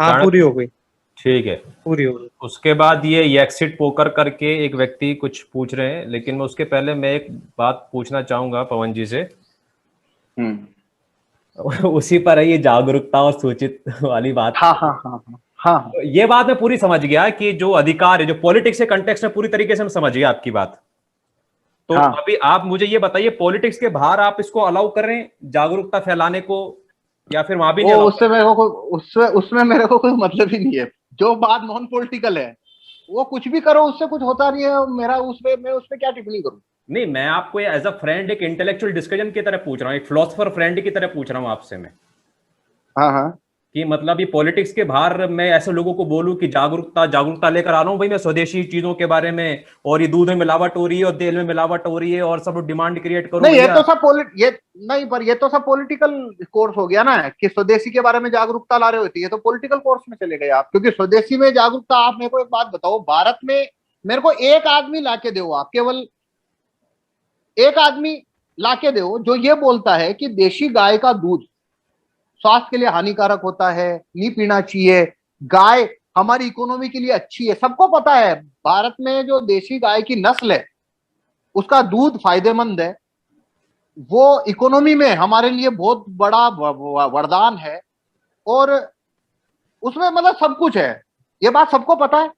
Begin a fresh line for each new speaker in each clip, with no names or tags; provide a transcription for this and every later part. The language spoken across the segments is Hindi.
हाँ पूरी हो गई।
ठीक है।
पूरी हो गई।
उसके बाद ये एग्जिट पोकर करके एक व्यक्ति कुछ पूछ रहे हैं, लेकिन मैं उसके पहले मैं एक बात पूछना चाहूंगा पवन जी से।
हम्म।
उसी पर है ये जागरूकता और सूचित वाली बात।
हाँ हाँ हाँ हाँ हाँ हाँ।
ये बात मैं पूरी समझ गया कि जो अधिकार है, जो पॉलिटिक्स के कंटेक्स्ट में पूरी तरीके से मैं समझ गया आपकी बात। तो
हाँ।
अभी आप मुझे ये बताइए, पॉलिटिक्स के बाहर आप इसको अलाउ कर रहे हैं जागरूकता फैलाने को, या फिर वहां भी नहीं
वो
अलाउ कर
उससे मेरे को उसमें मेरे को कोई मतलब ही नहीं है। जो बात नॉन पॉलिटिकल है वो कुछ भी करो, उससे कुछ होता नहीं है। मेरा उसमें मैं उसमें क्या टिप्पणी करूं?
रहे? नहीं, मैं आपको एज अ फ्रेंड एक इंटेलेक्चुअल डिस्कशन की तरह पूछ रहा हूँ, एक फिलोसफर फ्रेंड की तरह पूछ रहा हूँ आपसे मैं,
हाँ हाँ।
कि मतलब ये पॉलिटिक्स के बाहर मैं ऐसे लोगों को बोलूं कि जागरूकता जागरूकता लेकर आ रहा हूं भाई मैं स्वदेशी चीजों के बारे में, और ये दूध में मिलावट हो रही है और तेल में मिलावट हो रही है और सब डिमांड क्रिएट करो
नहीं, ये
भैया।
तो सब ये नहीं, पर ये तो सब पॉलिटिकल कोर्स हो गया ना, कि स्वदेशी के बारे में जागरूकता ला रहे होती है, तो पॉलिटिकल कोर्स में चले गए आप। क्योंकि स्वदेशी में जागरूकता, आप मेरे को एक बात बताओ, भारत में मेरे को एक आदमी लाके दो, आप केवल एक आदमी लाके दो जो ये बोलता है कि देशी गाय का दूध स्वास्थ्य के लिए हानिकारक होता है, नहीं पीना चाहिए। गाय हमारी इकोनॉमी के लिए अच्छी है, सबको पता है। भारत में जो देशी गाय की नस्ल है उसका दूध फायदेमंद है, वो इकोनॉमी में हमारे लिए बहुत बड़ा वरदान है। और उसमें मतलब सब कुछ है, ये बात सबको पता है।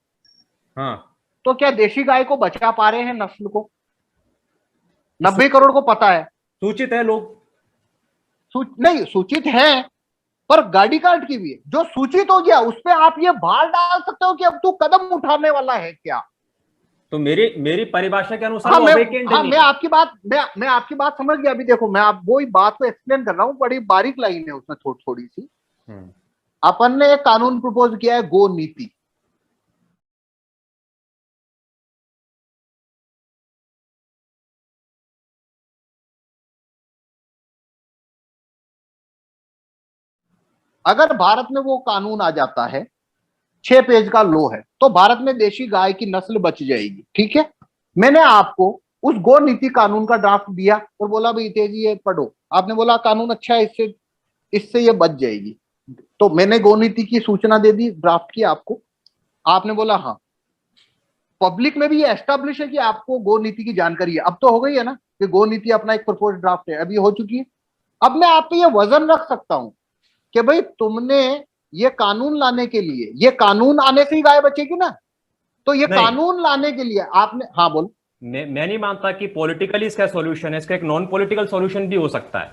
हाँ।
तो क्या देशी गाय को बचा पा रहे हैं नस्ल को?
तो
90 करोड़ को पता है।
सूचित है लोग।
नहीं सूचित है, पर गाड़ी काट की भी है। जो सूचित हो गया उस पर आप ये भार डाल सकते हो कि अब तू कदम उठाने वाला है क्या?
तो मेरी मेरी परिभाषा के अनुसार
हाँ
वो अवेकेंड
हाँ,
नहीं है।
मैं आपकी बात समझ गया। अभी देखो, मैं आप वही बात को एक्सप्लेन कर रहा हूँ, बड़ी बारीक लाइन है उसमें, थोड़ी थोड़ी सी।
हम्म।
अपन ने एक कानून प्रपोज किया है, गो नीति। अगर भारत में वो कानून आ जाता है, 6 पेज का लॉ है, तो भारत में देशी गाय की नस्ल बच जाएगी। ठीक है, मैंने आपको उस गो नीति कानून का ड्राफ्ट दिया और बोला भाई तेजी ये पढ़ो। आपने बोला कानून अच्छा है, इससे इससे ये बच जाएगी। तो मैंने गो नीति की सूचना दे दी, ड्राफ्ट की आपको। आपने बोला हाँ। पब्लिक में भी ये एस्टेब्लिश है कि आपको गो नीति की जानकारी है। अब तो हो गई है ना कि गो नीति अपना एक प्रपोज ड्राफ्ट है, अभी हो चुकी है। अब मैं आप पे ये वजन रख सकता हूं कि भाई तुमने ये कानून लाने के लिए, ये कानून आने से ही गाय बचेगी ना, तो ये
नहीं,
कानून लाने के लिए आपने, हाँ बोल।
मैं नहीं मानता कि पॉलिटिकली इसका सॉल्यूशन है, इसका एक नॉन पॉलिटिकल सॉल्यूशन भी हो सकता है।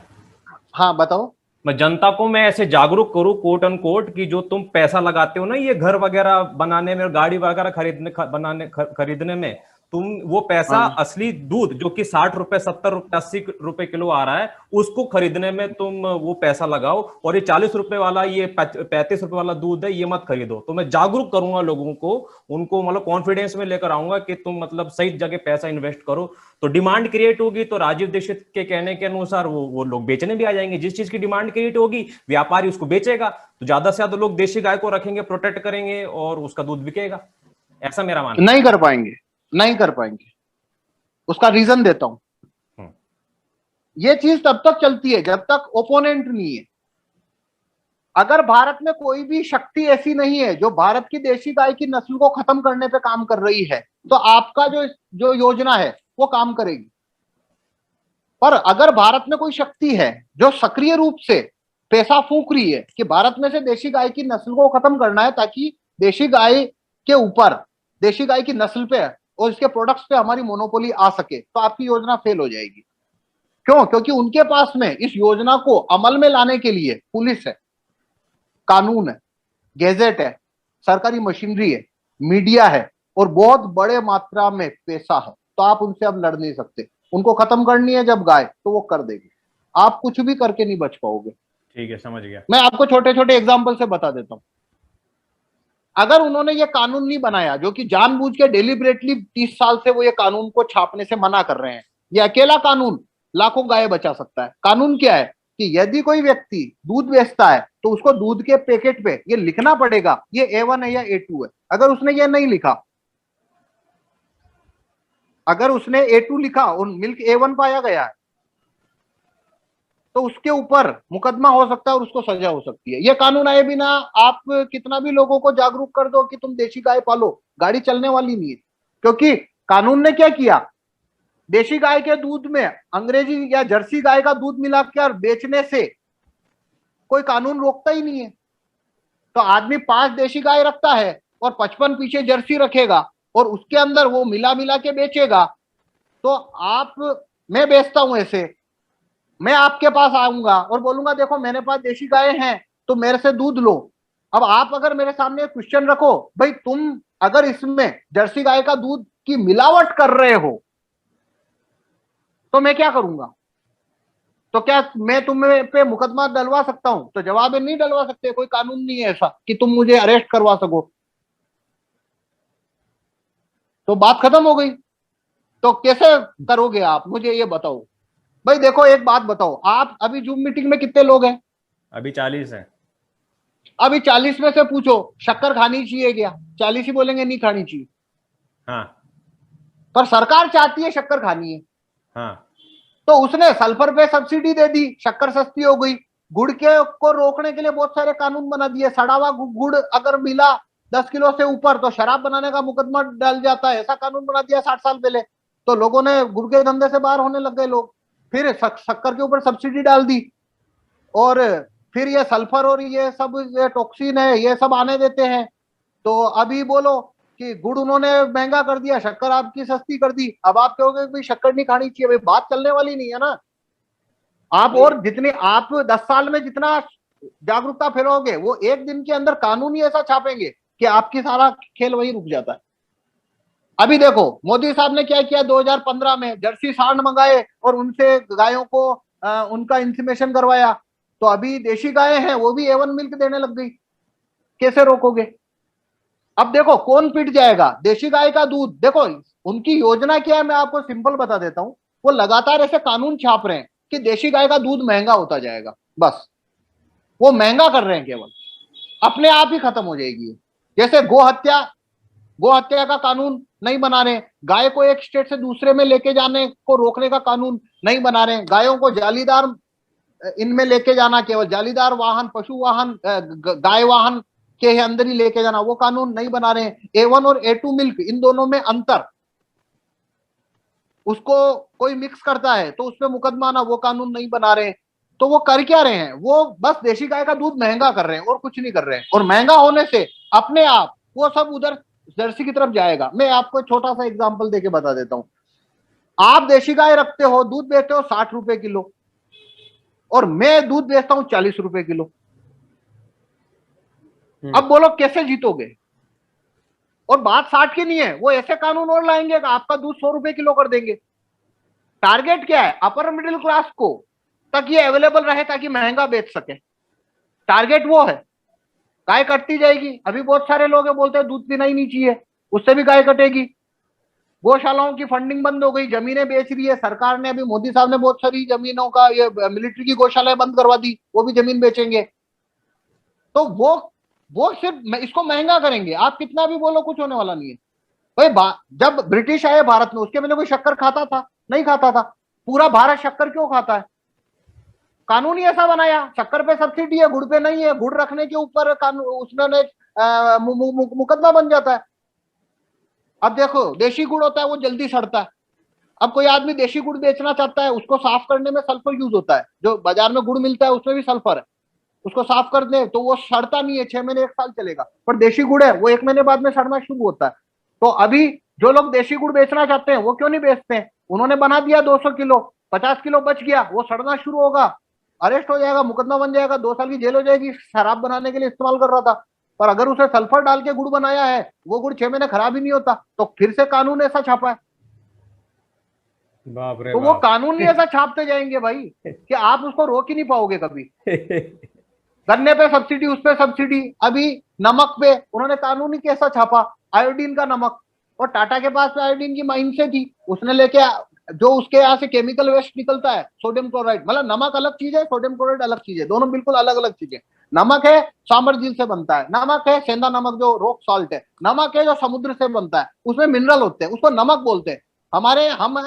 हाँ बताओ।
मैं जनता को मैं ऐसे जागरूक करूं कोट अन कोट कि जो तुम पैसा लगाते हो ना ये घर वगैरह बनाने में, गाड़ी वगैरह खरीदने में, तुम वो पैसा
हाँ
असली दूध जो कि 60 रुपए 70 रुपए 80 रुपए किलो आ रहा है उसको खरीदने में तुम वो पैसा लगाओ, और ये 40 रुपए वाला, ये 35 रुपए वाला दूध है ये मत खरीदो। तो मैं जागरूक करूंगा लोगों को, उनको मतलब कॉन्फिडेंस में लेकर आऊंगा कि तुम मतलब सही जगह पैसा इन्वेस्ट करो। तो डिमांड क्रिएट होगी, तो राजीव दीक्षित के कहने के अनुसार वो लोग बेचने भी आ जाएंगे। जिस चीज की डिमांड क्रिएट होगी व्यापारी उसको बेचेगा, तो ज्यादा से ज्यादा लोग देशी गाय को रखेंगे, प्रोटेक्ट करेंगे और उसका दूध बिकेगा। ऐसा मेरा मानना
नहीं कर पाएंगे, नहीं कर पाएंगे। उसका रीजन देता हूं।
है।
ये चीज तब तक चलती है जब तक ओपोनेंट नहीं है। अगर भारत में कोई भी शक्ति ऐसी नहीं है जो भारत की देशी गाय की नस्ल को खत्म करने पे काम कर रही है, तो आपका जो जो योजना है वो काम करेगी। पर अगर भारत में कोई शक्ति है जो सक्रिय रूप से पैसा फूंक रही है कि भारत में से देशी गाय की नस्ल को खत्म करना है, ताकि देशी गाय के ऊपर, देशी गाय की नस्ल पे और इसके प्रोडक्ट्स पे हमारी मोनोपोली आ सके, तो आपकी योजना फेल हो जाएगी। क्यों? क्योंकि उनके पास में इस योजना को अमल में लाने के लिए पुलिस है, कानून है, गैजेट है, सरकारी मशीनरी है, मीडिया है, और बहुत बड़े मात्रा में पैसा है। तो आप उनसे अब लड़ नहीं सकते। उनको खत्म करनी है जब गाय, तो वो कर देगी। आप कुछ भी करके नहीं बच पाओगे।
ठीक है, समझ गया।
मैं आपको छोटे छोटे एग्जाम्पल से बता देता हूं। अगर उन्होंने ये कानून नहीं बनाया, जो कि जानबूझ के डेलिबरेटली 30 साल से वो ये कानून को छापने से मना कर रहे हैं, ये अकेला कानून लाखों गाय बचा सकता है। कानून क्या है कि यदि कोई व्यक्ति दूध बेचता है तो उसको दूध के पैकेट पे ये लिखना पड़ेगा ये A1 है या A2 है। अगर उसने ये नहीं लिखा, अगर उसने A2 लिखा और मिल्क A1 पाया गया है, तो उसके ऊपर मुकदमा हो सकता है और उसको सजा हो सकती है। ये कानून आए बिना आप कितना भी लोगों को जागरूक कर दो कि तुम देशी गाय पालो, गाड़ी चलने वाली नहीं है। क्योंकि कानून ने क्या किया, देशी गाय के दूध में अंग्रेजी या जर्सी गाय का दूध मिलाकर बेचने से कोई कानून रोकता ही नहीं है। तो आदमी 5 देशी गाय रखता है और 55 पीछे जर्सी रखेगा और उसके अंदर वो मिला मिला के बेचेगा। तो आप, मैं बेचता हूं ऐसे, मैं आपके पास आऊंगा और बोलूंगा देखो मेरे पास देशी गाय हैं तो मेरे से दूध लो। अब आप अगर मेरे सामने क्वेश्चन रखो, भाई तुम अगर इसमें जर्सी गाय का दूध की मिलावट कर रहे हो तो मैं क्या करूंगा? तो क्या मैं तुम्हें पे मुकदमा डलवा सकता हूं? तो जवाब है नहीं डलवा सकते, कोई कानून नहीं है ऐसा कि तुम मुझे अरेस्ट करवा सको। तो बात खत्म हो गई। तो कैसे करोगे आप, मुझे ये बताओ। भाई देखो एक बात बताओ, आप अभी जूम मीटिंग में कितने लोग हैं?
अभी 40 है।
अभी 40 में से पूछो शक्कर खानी चाहिए क्या? 40 ही बोलेंगे नहीं खानी चाहिए।
हाँ
पर सरकार चाहती है शक्कर खानी है,
हाँ
तो उसने सल्फर पे सब्सिडी दे दी, शक्कर सस्ती हो गई। गुड़ के को रोकने के लिए बहुत सारे कानून बना दिए। सड़ा हुआ गुड़ अगर मिला 10 किलो से ऊपर तो शराब बनाने का मुकदमा डल जाता है, ऐसा कानून बना दिया 60 साल पहले। तो लोगों ने गुड़ के धंधे से बाहर होने लग गए लोग। फिर शक्कर के ऊपर सब्सिडी डाल दी और फिर ये सल्फर और ये सब ये टॉक्सिन है ये सब आने देते हैं। तो अभी बोलो कि गुड़ उन्होंने महंगा कर दिया, शक्कर आपकी सस्ती कर दी। अब आप कहोगे भाई शक्कर नहीं खानी चाहिए, भाई बात चलने वाली नहीं है ना। आप और जितने आप 10 साल में जितना जागरूकता फैलाओगे वो एक दिन के अंदर कानून ही ऐसा छापेंगे कि आपकी सारा खेल वही रुक जाता है। अभी देखो मोदी साहब ने क्या किया, 2015 में जर्सी सांड मंगाए और उनसे गायों को उनका इंसीमेशन करवाया। तो अभी देशी गायें हैं वो भी A1 मिल्क देने लग गई। कैसे रोकोगे? अब देखो कौन पिट जाएगा, देशी गाय का दूध। देखो उनकी योजना क्या है, मैं आपको सिंपल बता देता हूं। वो लगातार ऐसे कानून छाप रहे हैं कि देशी गाय का दूध महंगा होता जाएगा, बस वो महंगा कर रहे हैं, केवल अपने आप ही खत्म हो जाएगी। जैसे गो हत्या का कानून नहीं बना रहे, गाय को एक स्टेट से दूसरे में लेके जाने को रोकने का कानून नहीं बना रहे, गायों को जालीदार इनमें लेके जाना, केवल जालीदार वाहन पशु वाहन गाय वाहन के अंदर ही लेके जाना, वो कानून नहीं बना रहे हैं। A1 और A2 मिल्क इन दोनों में अंतर, उसको कोई मिक्स करता है तो उसपे मुकदमा ना, वो कानून नहीं बना रहे। तो वो कर क्या रहे हैं, वो बस देशी गाय का दूध महंगा कर रहे हैं और कुछ नहीं कर रहे हैं। और महंगा होने से अपने आप वो सब उधर जर्सी की तरफ जाएगा। मैं आपको छोटा सा एग्जांपल देके बता देता हूं। आप देशी गाय रखते हो, दूध बेचते हो 60 रुपए किलो और मैं दूध बेचता हूं 40 रुपए किलो। अब बोलो कैसे जीतोगे? और बात 60 की नहीं है, वो ऐसे कानून और लाएंगे कि आपका दूध 100 रुपए किलो कर देंगे। टारगेट क्या है, अपर मिडिल क्लास को तक ये अवेलेबल रहे ताकि महंगा बेच सके। टारगेट वो है। गाय कटती जाएगी। अभी बहुत सारे लोग बोलते हैं दूध पीना ही नहीं चाहिए, उससे भी गाय कटेगी। गौशालाओं की फंडिंग बंद हो गई, जमीनें बेच रही है सरकार ने। अभी मोदी साहब ने बहुत सारी जमीनों का, ये मिलिट्री की गौशालाएं बंद करवा दी, वो भी जमीन बेचेंगे। तो वो सिर्फ इसको महंगा करेंगे। आप कितना भी बोलो कुछ होने वाला नहीं है। भाई जब ब्रिटिश आए भारत में उसके मैंने कोई शक्कर खाता था? नहीं खाता था। पूरा भारत शक्कर क्यों खाता है? कानून ही ऐसा बनाया। शक्कर पे सब्सिडी है, गुड़ पे नहीं है। गुड़ रखने के ऊपर कानून उसमें मुकदमा बन जाता है। अब देखो देशी गुड़ होता है वो जल्दी सड़ता है। अब कोई आदमी देशी गुड़ बेचना चाहता है, उसको साफ करने में सल्फर यूज होता है। जो बाजार में गुड़ मिलता है उसमें भी सल्फर है। उसको साफ कर दे तो वो सड़ता नहीं है, 6 महीने 1 साल चलेगा। पर देशी गुड़ है वो 1 महीने बाद में सड़ना शुरू होता है। तो अभी जो लोग देशी गुड़ बेचना चाहते हैं वो क्यों नहीं बेचते हैं? उन्होंने बना दिया 200 किलो, 50 किलो बच गया, वो सड़ना शुरू होगा, अरेस्ट हो जाएगा, मुकदमा बन जाएगा, 2 साल की जेल हो जाएगी। शराब बनाने के लिए इस्तेमाल कर रहा था। पर अगर उसे सल्फर डाल के गुड़ बनाया है, वो गुड़ 6 महीने खराब ही नहीं होता। तो फिर से कानून ऐसा छापा है।
बाप रे
तो
बाप।
वो कानून ही ऐसा छापते जाएंगे भाई कि आप उसको रोक ही नहीं पाओगे कभी। गन्ने पे सब्सिडी, उस पे सब्सिडी। अभी नमक पे उन्होंने कानून ही कैसा छापा, आयोडीन का नमक। और टाटा के पास आयोडीन की माइन से थी, उसने लेके जो उसके यहाँ से केमिकल वेस्ट निकलता है सोडियम क्लोराइड। मतलब नमक अलग चीज है, सोडियम क्लोराइड अलग चीज है, दोनों बिल्कुल अलग अलग चीजें। नमक है सांबर झील से बनता है, नमक है सेंधा नमक जो रॉक सॉल्ट है, नमक है जो समुद्र से बनता है, उसमें मिनरल होते हैं, उसको नमक बोलते हैं। हम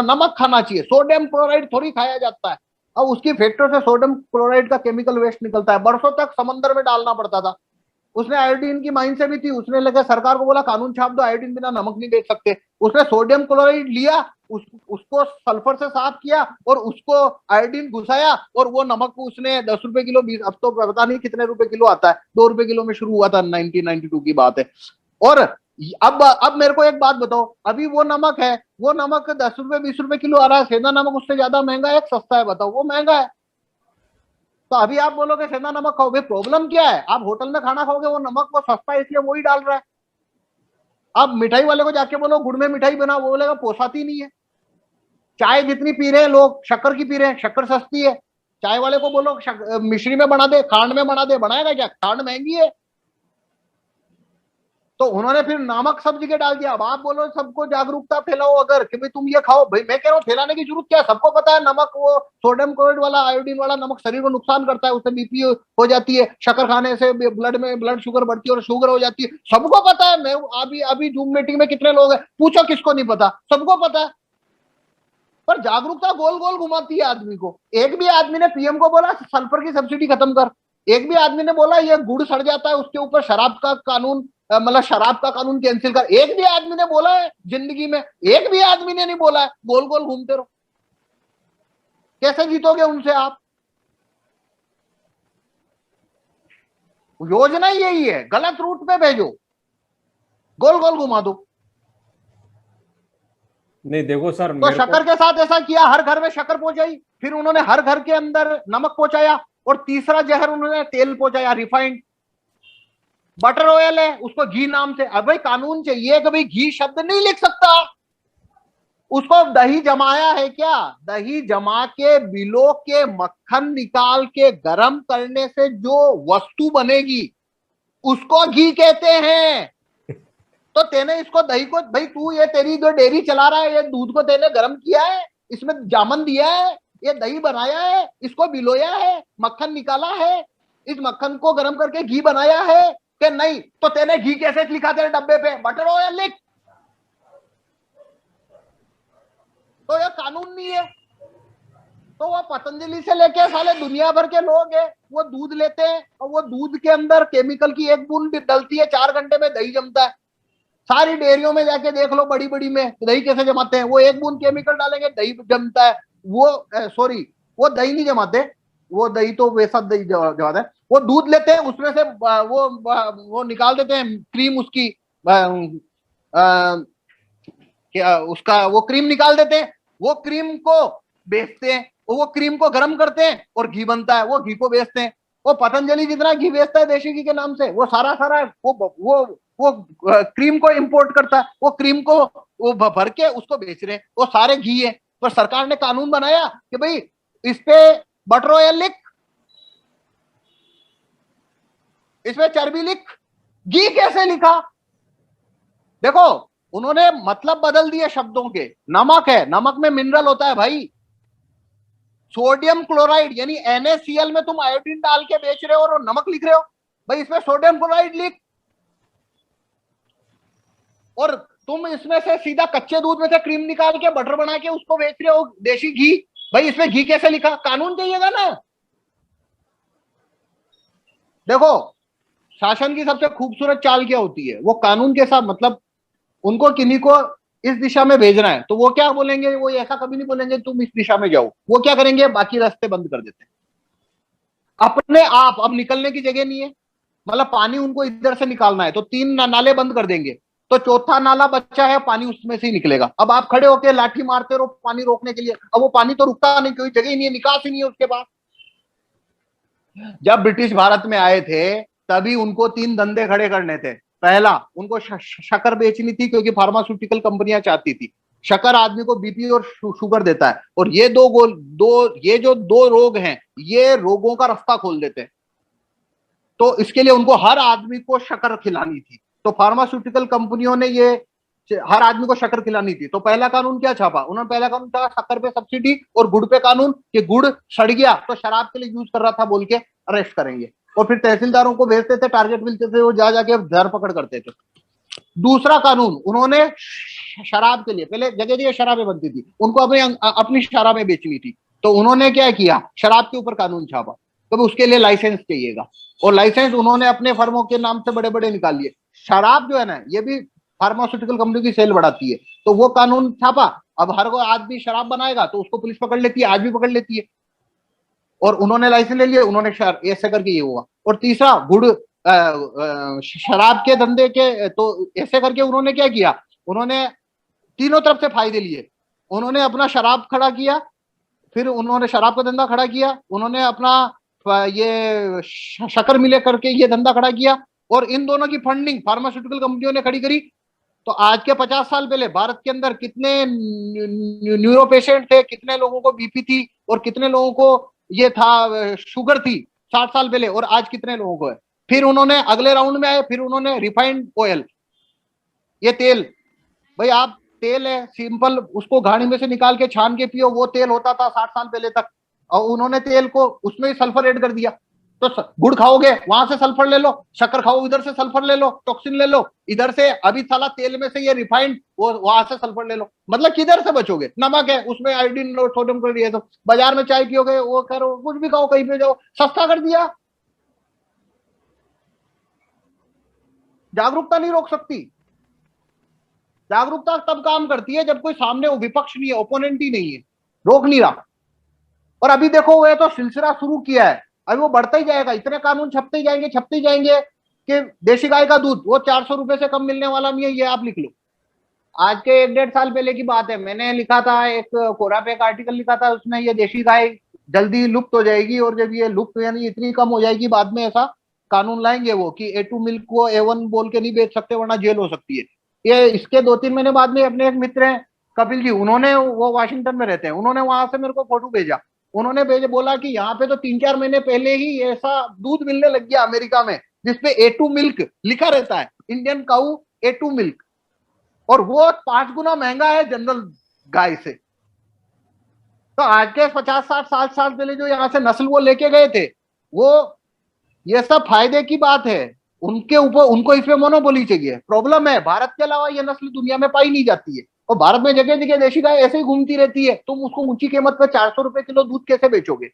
नमक खाना चाहिए, सोडियम क्लोराइड थोड़ी खाया जाता है। अब उसकी फैक्ट्री से सोडियम क्लोराइड का केमिकल वेस्ट निकलता है, बरसों तक समंदर में डालना पड़ता था। उसने आयोडीन की माइन से भी थी, उसने लगा सरकार को बोला कानून छाप दो, आयोडीन बिना नमक नहीं बेच सकते। उसने सोडियम क्लोराइड लिया, उसको सल्फर से साफ किया और उसको आयोडीन घुसाया, और वो नमक को उसने 10 रुपए किलो, 20, अब तो पता नहीं कितने रुपए किलो आता है, 2 रुपए किलो में शुरू हुआ था, 1992 की बात है। और अब मेरे को एक बात बताओ, अभी वो नमक है, वो नमक 10 रुपए 20 रुपए किलो आ रहा है, सेंधा नमक उससे ज्यादा महंगा है, एक सस्ता है, बताओ वो महंगा है। तो अभी आप बोलोगे सेंधा नमक खाओ, भाई प्रॉब्लम क्या है? आप होटल में खाना खाओगे, वो नमक वो सस्ता है इसलिए वो ही डाल रहा है। आप मिठाई वाले को जाके बोलो गुड़ में मिठाई बना, वो बोलेगा पोसाती नहीं है। चाय जितनी पी रहे हैं लोग, शक्कर की पी रहे हैं, शक्कर सस्ती है। चाय वाले को बोलो मिश्री में बना दे, खांड में बना दे, बनाएगा क्या? खांड महंगी है। तो उन्होंने फिर नमक सब जगह डाल दिया। अब आप बोलो सबको जागरूकता फैलाओ अगर कि भाई तुम ये खाओ, भाई मैं कह रहा हूँ फैलाने की जरूरत क्या है? सबको पता है नमक वो सोडियम क्लोराइड वाला, आयोडीन वाला नमक शरीर को नुकसान करता है, उससे बीपी हो जाती है, शक्कर खाने से ब्लड में ब्लड शुगर बढ़ती है और शुगर हो जाती है, सबको पता है। मैं अभी अभी जूम मीटिंग में कितने लोग हैं, पूछो किसको नहीं पता, सबको पता है। पर जागरूकता गोल गोल घुमाती है आदमी को। एक भी आदमी ने पीएम को बोला सल्फर की सब्सिडी खत्म कर, एक भी आदमी ने बोला ये गुड़ सड़ जाता है उसके ऊपर शराब का कानून, मतलब शराब का कानून कैंसिल कर, एक भी आदमी ने बोला है जिंदगी में? एक भी आदमी ने नहीं बोला है। गोल गोल घूमते रहो, कैसे जीतोगे उनसे आप? योजना ही यही है, गलत रूट पे भेजो, गोल गोल घुमा दो।
नहीं देखो सर,
तो शक्कर के साथ ऐसा किया, हर घर में शक्कर पहुंचाई, फिर उन्होंने हर घर के अंदर नमक पहुंचाया, और तीसरा जहर उन्होंने तेल पहुंचाया, रिफाइंड बटर ऑयल है उसको घी नाम से। अब भाई कानून चाहिए कि भाई घी शब्द नहीं लिख सकता, उसको दही जमाया है क्या? दही जमा के बिलो के मक्खन निकाल के गरम करने से जो वस्तु बनेगी उसको घी कहते हैं। तो तेने इसको दही को, भाई तू ये तेरी जो डेयरी चला रहा है, ये दूध को तेने गर्म किया है, इसमें जामन दिया है, ये दही बनाया है, इसको बिलोया है, मक्खन निकाला है, इस मक्खन को गर्म करके घी बनाया है कि नहीं? तो तेने घी कैसे लिखा तेरे डब्बे पे? बटर ऑयल लिख। तो यह कानून नहीं है। तो वो पतंजलि से लेके साले दुनिया भर के लोग हैं, वो दूध लेते हैं और वो दूध के अंदर केमिकल की एक बूंद डलती है, 4 घंटे में दही जमता है। सारी डेयरियों में जाके देख लो, बड़ी बड़ी में दही कैसे जमाते हैं, वो एक बूंद केमिकल डालेंगे दही जमता है। वो सॉरी, वो दही नहीं जमाते, वो दही तो वैसा दही जमाते हैं। वो दूध लेते हैं, उसमें से वो निकाल देते हैं क्रीम, उसकी क्या उसका वो क्रीम निकाल देते हैं, वो क्रीम को बेचते हैं, वो क्रीम को गर्म करते हैं और घी बनता है, वो घी को बेचते हैं। वो पतंजलि जितना घी बेचता है देशी घी के नाम से, वो सारा सारा वो क्रीम को इंपोर्ट करता है, वो क्रीम को वो भर के उसको बेच रहे हैं, वो सारे घी है। पर सरकार ने कानून बनाया कि भाई इस पे बटर ऑयल लिख, इसमें चर्बी लिख, घी कैसे लिखा? देखो उन्होंने मतलब बदल दिए शब्दों के। नमक है, नमक में मिनरल होता है भाई। सोडियम क्लोराइड यानी NaCl में तुम आयोडीन डाल के बेच रहे हो और नमक लिख रहे हो, भाई इसमें सोडियम क्लोराइड लिख। और तुम इसमें से सीधा कच्चे दूध में से क्रीम निकाल के बटर बना के उसको बेच रहे हो देशी घी, भाई इसमें घी कैसे लिखा? कानून चाहिएगा ना। देखो शासन की सबसे खूबसूरत चाल क्या होती है, वो कानून के साथ, मतलब उनको किन्हीं को इस दिशा में भेजना है तो वो क्या बोलेंगे, वो ऐसा कभी नहीं बोलेंगे तुम इस दिशा में जाओ, वो क्या करेंगे, बाकी रास्ते बंद कर देते हैं अपने आप। अब निकलने की जगह नहीं है, मतलब पानी उनको इधर से निकालना है तो 3 नाले बंद कर देंगे, तो चौथा नाला बच्चा है, पानी उसमें से ही निकलेगा। अब आप खड़े होकर लाठी मारते रहो पानी रोकने के लिए, अब वो पानी तो रुकता नहीं, कोई जगह ही नहीं है, निकास ही नहीं है उसके पास। जब ब्रिटिश भारत में आए थे तभी उनको 3 धंधे खड़े करने थे। पहला, उनको शक्कर बेचनी थी क्योंकि फार्मास्यूटिकल कंपनियां चाहती थी। शक्कर आदमी को बीपी और शुगर देता है, और ये ये जो 2 रोग हैं, ये रोगों का रास्ता खोल देते हैं। तो इसके लिए उनको हर आदमी को शक्कर खिलानी थी, तो फार्मास्यूटिकल कंपनियों ने ये हर आदमी को शक्कर खिलानी थी। तो पहला कानून क्या छापा उन्होंने? पहला कानून था शक्कर पे सब्सिडी और गुड़ पे कानून, कि गुड़ सड़ गया तो शराब के लिए यूज कर रहा था बोल के अरेस्ट करेंगे, और फिर तहसीलदारों को भेजते थे, टारगेट मिलते थे, वो जा जाके धरपकड़ करते थे। दूसरा कानून उन्होंने शराब के लिए, पहले जगह जगह शराबें बनती थी, उनको अपनी शराबें बेचनी थी, तो उन्होंने क्या किया, शराब के ऊपर कानून छापा, तो उसके लिए लाइसेंस चाहिएगा, और लाइसेंस उन्होंने अपने फर्मों के नाम से बड़े बड़े निकाल लिए। शराब जो है ना, ये भी फार्मास्यूटिकल कंपनी की सेल बढ़ाती है, तो वो कानून छापा। अब हर कोई आदमी शराब बनाएगा तो उसको पुलिस पकड़ लेती है, आज भी पकड़ लेती है, और उन्होंने लाइसेंस ले लिया, उन्होंने ऐसे करके ये हुआ। और तीसरा, शराब के धंधे के, तो ऐसे करके उन्होंने क्या किया, उन्होंने तीनों तरफ से फायदे लिए। उन्होंने अपना शराब खड़ा किया, फिर उन्होंने शराब का धंधा खड़ा किया, उन्होंने अपना ये शक्कर मिले करके ये धंधा खड़ा किया, और इन दोनों की फंडिंग फार्मास्यूटिकल कंपनियों ने खड़ी करी। तो आज के 50 साल पहले भारत के अंदर कितने न्यूरो पेशेंट थे, कितने लोगों को बीपी थी, और कितने लोगों को ये था शुगर थी 60 साल पहले, और आज कितने लोगों को है। फिर उन्होंने अगले राउंड में आए, फिर उन्होंने रिफाइंड ऑयल, ये तेल, भाई आप तेल है सिंपल, उसको घानी में से निकाल के छान के पियो, वो तेल होता था 60 साल पहले तक, और उन्होंने तेल को उसमें ही सल्फर ऐड कर दिया। तो गुड़ खाओगे वहां से सल्फर ले लो, शक्कर खाओ इधर से सल्फर ले लो, टॉक्सिन ले लो इधर से, अभी साला तेल में से ये रिफाइंड, वो वहां से सल्फर ले लो, मतलब किधर से बचोगे। नमक है उसमें आयोडीन सोडियम क्लोराइड है, तो बाजार में चाय पियोगे, वो करो, कुछ भी खाओ, कहीं पे जाओ, सस्ता कर दिया। जागरूकता नहीं रोक सकती। जागरूकता तब काम करती है जब कोई सामने विपक्ष नहीं है, ओपोनेंट ही नहीं है, रोक नहीं रहा। और अभी देखो वो तो सिलसिला शुरू किया है, अभी वो बढ़ता ही जाएगा, इतने कानून छपते ही जाएंगे, छपते ही जाएंगे कि देशी गाय का दूध वो 400 रुपए से कम मिलने वाला नहीं है, ये आप लिख लो। आज के 1-1.5 साल पहले की बात है, मैंने लिखा था एक कोरा पे एक आर्टिकल लिखा था, उसमें ये देशी गाय जल्दी लुप्त हो जाएगी, और जब ये लुप्त यानी इतनी कम हो जाएगी, बाद में ऐसा कानून लाएंगे वो कि A2 मिल्क को A1 बोल के नहीं बेच सकते वरना जेल हो सकती है। ये इसके 2-3 महीने बाद में अपने एक मित्र हैं कपिल जी, उन्होंने, वो वाशिंगटन में रहते हैं, उन्होंने वहां से मेरे को फोटो भेजा, उन्होंने भेजे, बोला कि यहाँ पे तो 3-4 महीने पहले ही ऐसा दूध मिलने लग गया अमेरिका में जिसपे A2 मिल्क लिखा रहता है, इंडियन काऊ A2 मिल्क, और वो 5 गुना महंगा है जनरल गाय से। तो आज के 50-60 साल पहले जो यहाँ से नस्ल वो लेके गए थे, वो ये सब फायदे की बात है, उनके ऊपर उनको इसमें मोनोपोली चाहिए। प्रॉब्लम है भारत के अलावा ये नस्ल दुनिया में पाई नहीं जाती है, और भारत में जगह जगह देशी गाय ऐसे ही घूमती रहती है, तुम उसको ऊंची कीमत पर 400 रुपए किलो दूध कैसे बेचोगे।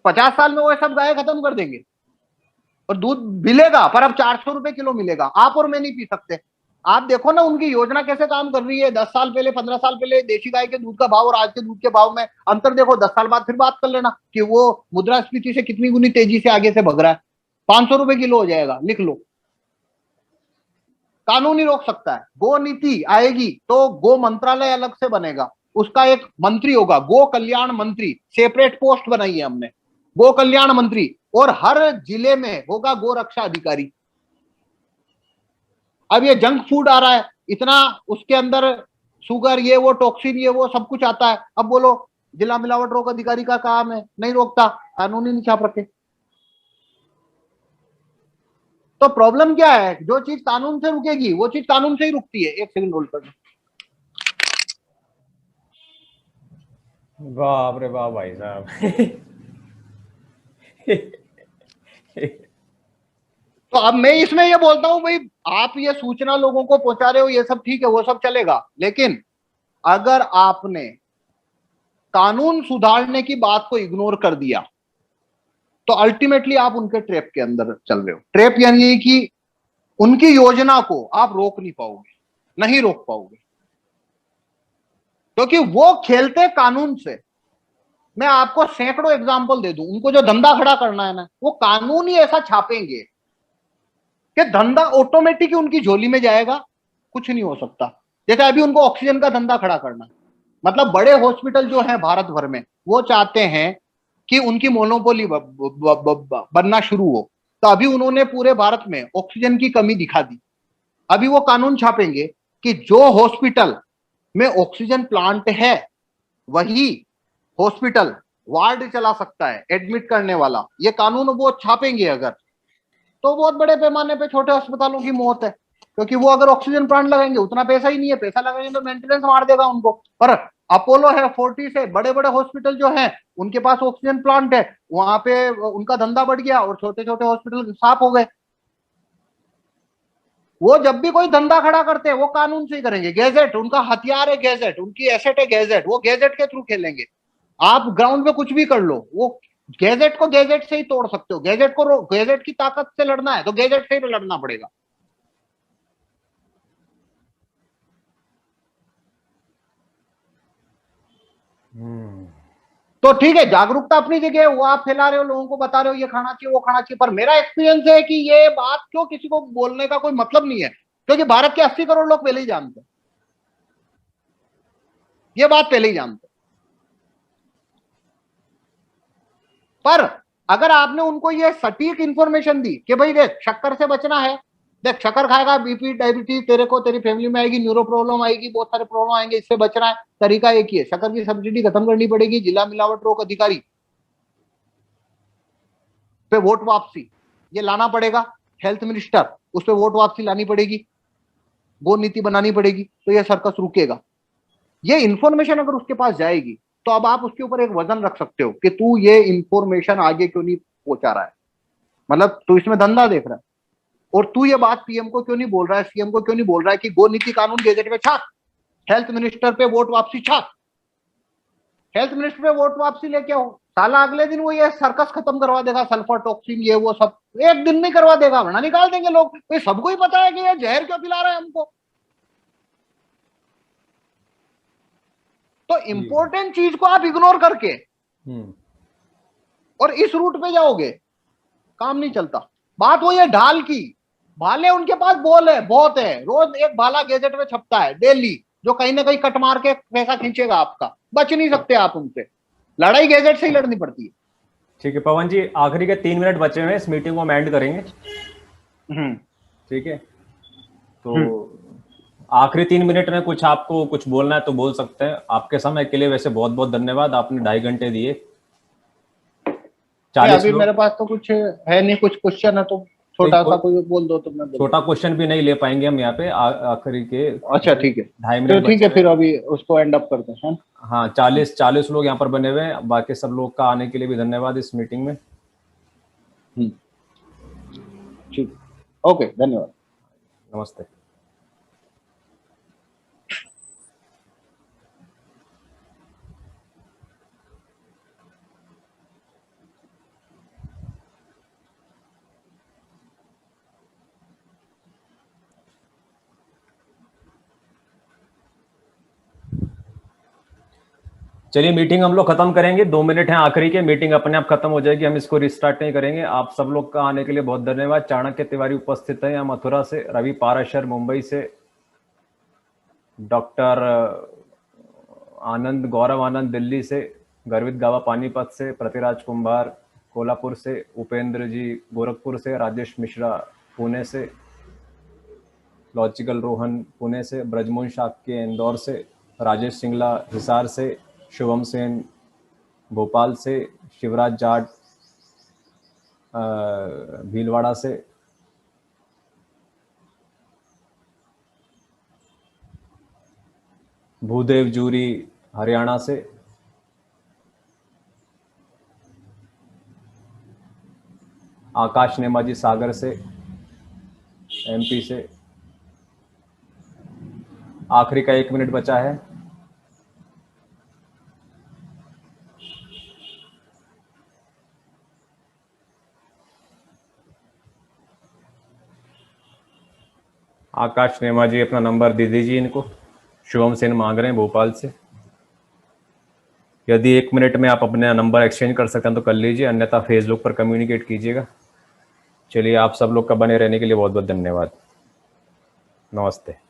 50 साल में वो सब गाय खत्म कर देंगे, और दूध मिलेगा पर अब 400 रुपए किलो मिलेगा, आप और मैं नहीं पी सकते। आप देखो ना उनकी योजना कैसे काम कर रही है। 10 साल पहले, 15 साल पहले देशी गाय के दूध का भाव और आज के दूध के भाव में अंतर देखो, 10 साल बाद फिर बात कर लेना कि वो मुद्रास्फीति से कितनी गुनी तेजी से आगे से भग रहा है। 500 रुपए किलो हो जाएगा, लिख लो। कानून ही रोक सकता है। गो नीति आएगी तो गो मंत्रालय अलग से बनेगा, उसका एक मंत्री होगा, गो कल्याण मंत्री, सेपरेट पोस्ट बनाई है हमने, गो कल्याण मंत्री, और हर जिले में होगा गो रक्षा अधिकारी। अब ये जंक फूड आ रहा है इतना, उसके अंदर शुगर, ये वो टॉक्सिन, ये वो सब कुछ आता है। अब बोलो जिला मिलावट रोक अधिकारी का काम है, नहीं रोकता, कानून ही नहीं छाप रखे। तो प्रॉब्लम क्या है, जो चीज कानून से रुकेगी वो चीज कानून से ही रुकती है। एक सेकंड होल्ड कर।
बाप रे बाप भाई साहब।
तो अब मैं इसमें ये बोलता हूं भाई, आप ये सूचना लोगों को पहुंचा रहे हो, ये सब ठीक है, वो सब चलेगा, लेकिन अगर आपने कानून सुधारने की बात को इग्नोर कर दिया तो अल्टीमेटली आप उनके ट्रैप के अंदर चल रहे हो। ट्रैप यानी कि उनकी योजना को आप रोक नहीं पाओगे, नहीं रोक पाओगे, क्योंकि वो खेलते कानून से। मैं आपको सैकड़ों एग्जाम्पल दे दूं, उनको जो धंधा खड़ा करना है ना, वो कानून ही ऐसा छापेंगे कि धंधा ऑटोमेटिक उनकी झोली में जाएगा, कुछ नहीं हो सकता। जैसे अभी उनको ऑक्सीजन का धंधा खड़ा करना, मतलब बड़े हॉस्पिटल जो है भारत भर में, वो चाहते हैं कि उनकी मोनोपोली बनना शुरू हो, तो अभी उन्होंने पूरे भारत में ऑक्सीजन की कमी दिखा दी। अभी वो कानून छापेंगे कि जो हॉस्पिटल में ऑक्सीजन प्लांट है वही हॉस्पिटल वार्ड चला सकता है, एडमिट करने वाला। ये कानून वो छापेंगे अगर, तो बहुत बड़े पैमाने पे छोटे अस्पतालों की मौत है, क्योंकि वो अगर ऑक्सीजन प्लांट लगाएंगे उतना पैसा ही नहीं है, पैसा लगाएंगे तो मेंटेनेंस मार देगा उनको। पर अपोलो है, फोर्टिस है, बड़े बड़े हॉस्पिटल जो हैं उनके पास ऑक्सीजन प्लांट है, वहां पे उनका धंधा बढ़ गया और छोटे छोटे हॉस्पिटल साफ हो गए। वो जब भी कोई धंधा खड़ा करते हैं वो कानून से ही करेंगे। गैजेट उनका हथियार है, गैजेट उनकी एसेट है, गैजेट वो गैजेट के थ्रू खेलेंगे। आप ग्राउंड पे कुछ भी कर लो, वो गैजेट को गैजेट से ही तोड़ सकते हो। गैजेट की ताकत से लड़ना है तो गैजेट से ही लड़ना पड़ेगा। तो ठीक है, जागरूकता अपनी जगह है, वो आप फैला रहे हो, लोगों को बता रहे हो ये खाना चाहिए वो खाना चाहिए, पर मेरा एक्सपीरियंस है कि ये बात क्यों किसी को बोलने का कोई मतलब नहीं है, क्योंकि भारत के 80 करोड़ लोग पहले ही जानते हैं, ये बात पहले ही जानते हैं। पर अगर आपने उनको ये सटीक इंफॉर्मेशन दी कि भाई देख शक्कर से बचना है, देख शक्कर खाएगा बीपी डायबिटीज तेरे को तेरी फैमिली में आएगी, न्यूरो प्रॉब्लम आएगी, बहुत सारे प्रॉब्लम आएंगे, इससे बचना है, तरीका एक ही है, शक्कर की सब्सिडी खत्म करनी पड़ेगी, जिला मिलावट रोक अधिकारी पे वोट वापसी ये लाना पड़ेगा, हेल्थ मिनिस्टर उस पर वोट वापसी लानी पड़ेगी, गो नीति बनानी पड़ेगी, तो ये सर्कस रुकेगा। ये इंफॉर्मेशन अगर उसके पास जाएगी तो अब आप उसके ऊपर एक वजन रख सकते हो कि तू ये इंफॉर्मेशन आगे क्यों नहीं पहुंचा रहा है, मतलब तू इसमें धंधा देख रहा है, और तू ये बात पीएम को क्यों नहीं बोल रहा है, सीएम को क्यों नहीं बोल रहा है कि गो नीति कानून गैजेट में छाप, हेल्थ मिनिस्टर पे वोट वापसी छाप, हेल्थ मिनिस्टर पे वोट वापसी लेके आओ, साला अगले दिन वो ये सर्कस खत्म करवा देगा, सल्फर टॉक्सिन ये वो सब एक दिन में करवा देगा, वरना निकाल देंगे लोग, तो सबको ही पता है कि ये जहर क्यों पिला रहा है हमको। तो इंपॉर्टेंट चीज को आप इग्नोर करके और इस रूट पे जाओगे, काम नहीं चलता। बात वही है ढाल की, भाले उनके पास बोल है बहुत है, रोज एक भाला गैजेट में छपता है डेली, जो कहीं ना कहीं कट मार के पैसा खींचेगा आपका, बच नहीं सकते आप उनसे, लड़ाई गैजेट से ही लड़नी पड़ती है।
ठीक है पवन जी, आखिरी के 3 मिनट बचे हुए हैं, इस मीटिंग को हम एंड करेंगे। ठीक है, तो आखिरी 3 मिनट में कुछ आपको कुछ बोलना है तो बोल सकते हैं। आपके समय के लिए वैसे बहुत बहुत धन्यवाद, आपने 2.5 घंटे दिए। 40
अभी मेरे पास तो कुछ है नहीं, कुछ क्वेश्चन है तो छोटा सा कोई बोल दो तो मैं
छोटा क्वेश्चन भी नहीं ले पाएंगे हम यहाँ पे आखिरी के।
अच्छा ठीक है,
2.5 मिनट
तो ठीक है, फिर अभी उसको एंड अप करते हैं।
हाँ 40 लोग यहाँ पर बने हुए हैं, बाकी सब लोग का आने के लिए भी धन्यवाद इस मीटिंग में।
ठीक, ओके, धन्यवाद,
नमस्ते। चलिए मीटिंग हम लोग खत्म करेंगे, 2 मिनट हैं आखिरी के, मीटिंग अपने आप खत्म हो जाएगी, हम इसको रिस्टार्ट नहीं करेंगे। आप सब लोग का आने के लिए बहुत धन्यवाद। चाणक्य तिवारी उपस्थित है यहाँ मथुरा से, रवि पाराशर मुंबई से, डॉक्टर आनंद गौरव आनंद दिल्ली से, गर्वित गावा पानीपत से, प्रतिराज कुंभार कोल्हापुर से, उपेंद्र जी गोरखपुर से, राजेश मिश्रा पुणे से, लॉजिकल रोहन पुणे से, ब्रजमोहन शाक्य इंदौर से, राजेश सिंगला हिसार से, शुभम सेन भोपाल से, शिवराज जाट भीलवाड़ा से, भूदेव जूरी हरियाणा से, आकाश नेमाजी सागर से एमपी से। आखिरी का 1 मिनट बचा है। आकाश नेमा जी अपना नंबर दे दीजिए इनको। शुभम सेन मांग रहे हैं भोपाल से। यदि 1 मिनट में आप अपने नंबर एक्सचेंज कर सकते हैं तो कर लीजिए, अन्यथा फेसबुक पर कम्युनिकेट कीजिएगा। चलिए, आप सब लोग का बने रहने के लिए बहुत बहुत धन्यवाद। नमस्ते।